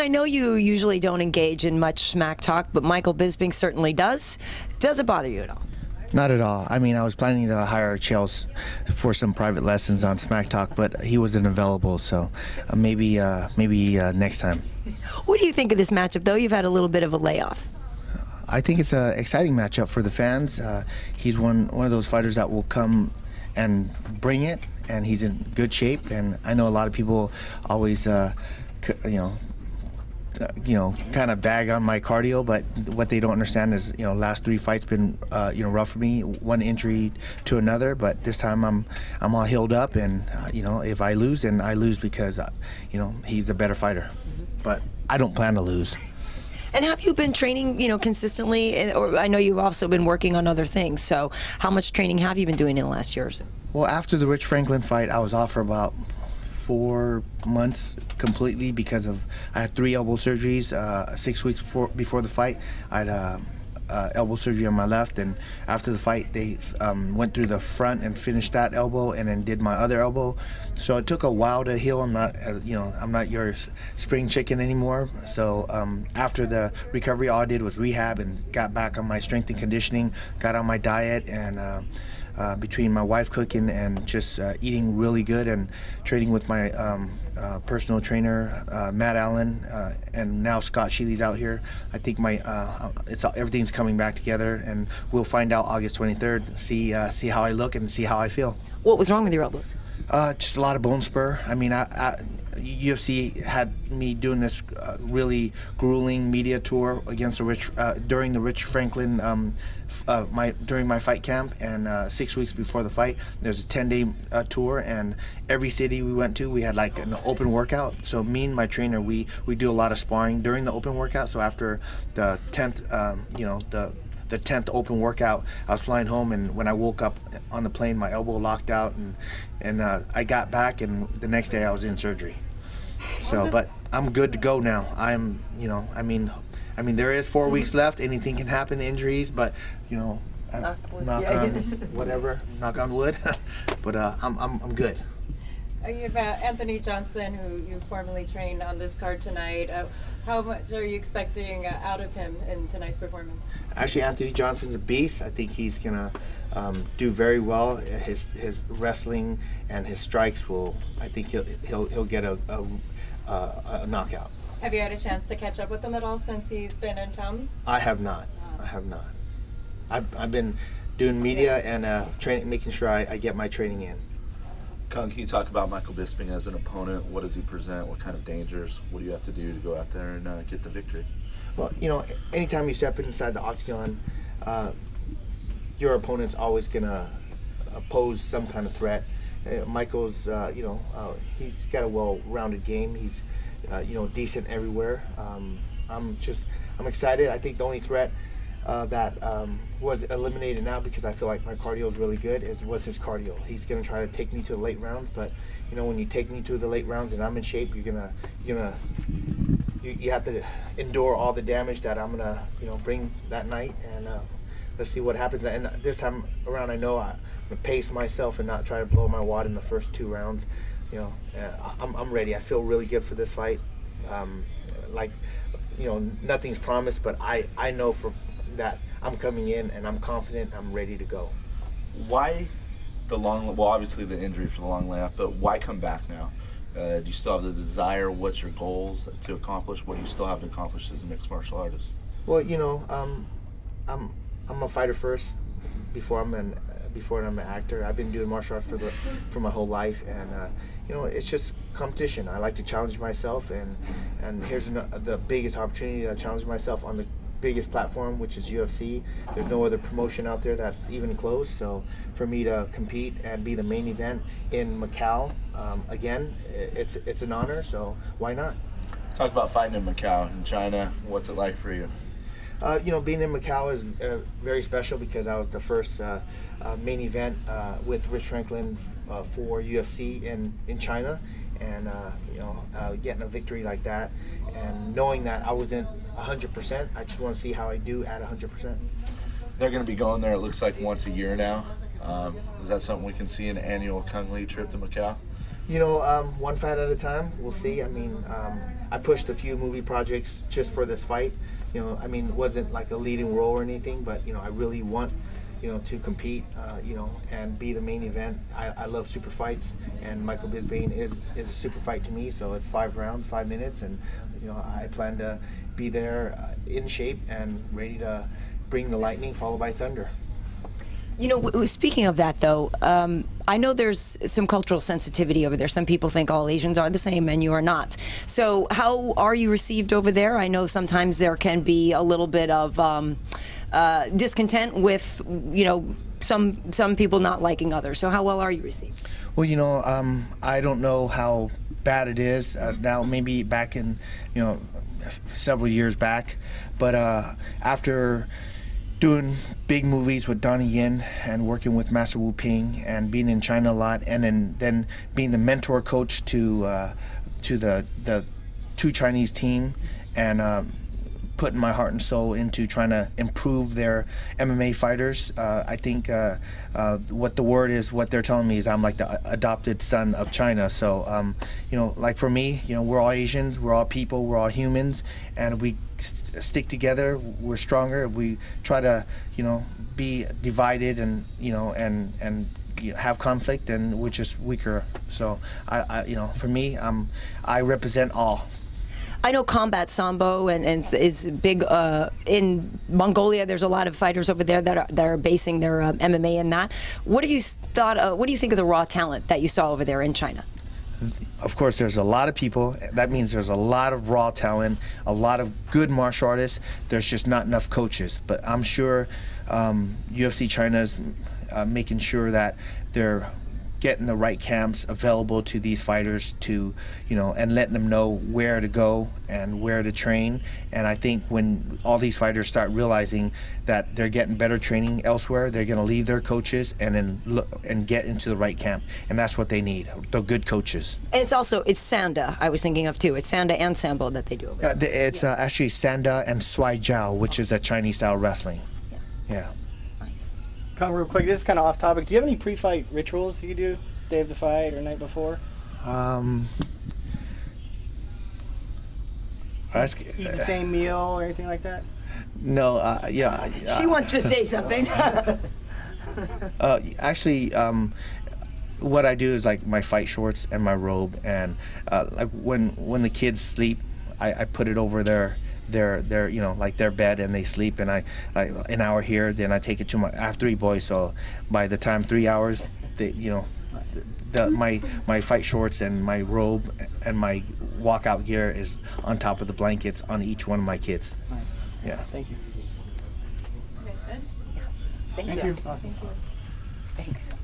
I know you usually don't engage in much smack talk, but Michael Bisping certainly does. Does it bother you at all? Not at all. I mean, I was planning to hire Chels for some private lessons on Smack Talk, but he wasn't available, so maybe next time. What do you think of this matchup, though? You've had a little bit of a layoff. I think it's an exciting matchup for the fans. He's one of those fighters that will come and bring it, and he's in good shape. And I know a lot of people always, kind of bag on my cardio, but what they don't understand is, last 3 fights been, rough for me. One injury to another, but this time I'm all healed up, and if I lose, then I lose because, he's a better fighter. But I don't plan to lose. And have you been training, consistently? Or I know you've also been working on other things. So how much training have you been doing in the last year or so? Well, after the Rich Franklin fight, I was off for about 4 months completely because I had 3 elbow surgeries. 6 weeks before the fight, I had elbow surgery on my left, and after the fight, they went through the front and finished that elbow, and then did my other elbow. So it took a while to heal. I'm not your spring chicken anymore. So after the recovery, all I did was rehab and got back on my strength and conditioning, got on my diet, and between my wife cooking and just eating really good and training with my personal trainer, Matt Allen, and now Scott Sheely's out here. I think everything's coming back together, and we'll find out August 23rd, see how I look and see how I feel. What was wrong with your elbows? Just a lot of bone spur. I mean, UFC had me doing this really grueling media tour against during the Rich Franklin during my fight camp, and 6 weeks before the fight, there's a 10-day tour, and every city we went to, we had like an open workout. So me and my trainer, we do a lot of sparring during the open workout. So after the 10th, the 10th open workout, I was flying home, and when I woke up on the plane, my elbow locked out, and I got back, and the next day I was in surgery. So, but I'm good to go now. I mean, there is 4 weeks left. Anything can happen, injuries, but knock on wood. But I'm good. You've Anthony Johnson, who you formerly trained on this card tonight. How much are you expecting out of him in tonight's performance? Actually, Anthony Johnson's a beast. I think he's gonna do very well. His wrestling and his strikes will. I think he'll get a knockout. Have you had a chance to catch up with him at all since he's been in town? I have not. I have not. I've been doing media and training, making sure I get my training in. Cung, can you talk about Michael Bisping as an opponent? What does he present? What kind of dangers? What do you have to do to go out there and get the victory? Well, anytime you step inside the octagon, your opponent's always gonna pose some kind of threat. Michael's, he's got a well-rounded game. He's, decent everywhere. I'm excited. I think the only threat that was eliminated now, because I feel like my cardio is really good, was his cardio. He's gonna try to take me to the late rounds, but when you take me to the late rounds and I'm in shape, you have to endure all the damage that I'm gonna bring that night, and let's see what happens. And this time around, I know I'm gonna pace myself and not try to blow my wad in the first 2 rounds. I'm ready. I feel really good for this fight. Nothing's promised, but I know for that I'm coming in and I'm confident. I'm ready to go. Why obviously the injury for the long layoff, but why come back now? Do you still have the desire? What's your goals to accomplish? What do you still have to accomplish as a mixed martial artist? Well, I'm a fighter first before I'm an actor. I've been doing martial arts for my whole life, and it's just competition. I like to challenge myself, and here's the biggest opportunity to challenge myself on the biggest platform, which is UFC. There's no other promotion out there that's even close. So for me to compete and be the main event in Macau, again, it's an honor. So why not? Talk about fighting in Macau, in China. What's it like for you? Being in Macau is very special because I was the first main event with Rich Franklin for UFC in China, and getting a victory like that, and knowing that I wasn't 100%, I just want to see how I do at 100%. They're going to be going there, it looks like, once a year now. Is that something we can see, an annual Cung Lee trip to Macau? One fight at a time. We'll see. I mean, I pushed a few movie projects just for this fight. You know, I mean, it wasn't like a leading role or anything, but you know, I really want, you know, to compete, you know, and be the main event. I love super fights, and Michael Bisping is a super fight to me. So it's 5 rounds, 5 minutes, and you know, I plan to be there in shape and ready to bring the lightning followed by thunder. You know, speaking of that, though, I know there's some cultural sensitivity over there. Some people think all Asians are the same, and you are not. So how are you received over there? I know sometimes there can be a little bit of discontent with, you know, some people not liking others. So how well are you received? Well, you know, I don't know how bad it is now. Maybe back in, you know, several years back, but after doing big movies with Donnie Yen and working with Master Wu Ping and being in China a lot, and then being the mentor coach to the 2 Chinese team, and putting my heart and soul into trying to improve their MMA fighters. I think what the word is, what they're telling me is I'm like the adopted son of China. So, you know, like for me, you know, we're all Asians, we're all people, we're all humans, and we stick together, we're stronger. We try to, you know, be divided and, you know, and you know, have conflict, and we're just weaker. So, I you know, for me, I represent all. I know combat sambo and is big in Mongolia. There's a lot of fighters over there that are basing their MMA in that. What do you thought? What do you think of the raw talent that you saw over there in China? Of course, there's a lot of people. That means there's a lot of raw talent, a lot of good martial artists. There's just not enough coaches. But I'm sure UFC China's making sure that they're getting the right camps available to these fighters, to, you know, and letting them know where to go and where to train. And I think when all these fighters start realizing that they're getting better training elsewhere, they're going to leave their coaches and then look and get into the right camp. And that's what they need, the good coaches. And it's Sanda I was thinking of too. It's Sanda and Sambo that they do over there. It's actually Sanda and Swai Jiao, which is a Chinese style wrestling. Yeah. Come real quick, this is kind of off topic. Do you have any pre-fight rituals you do, day of the fight or night before? Eat the same meal or anything like that? No, yeah. She wants to say something. Actually, what I do is like my fight shorts and my robe, and like when the kids sleep, I put it over their you know, like their bed, and they sleep, and I an hour here, then I take it to I have 3 boys, so by the time 3 hours, they, you know, my fight shorts and my robe and my walkout gear is on top of the blankets on each one of my kids. Nice. Yeah. Thank you. Okay, good. Thank you. Awesome. Thanks.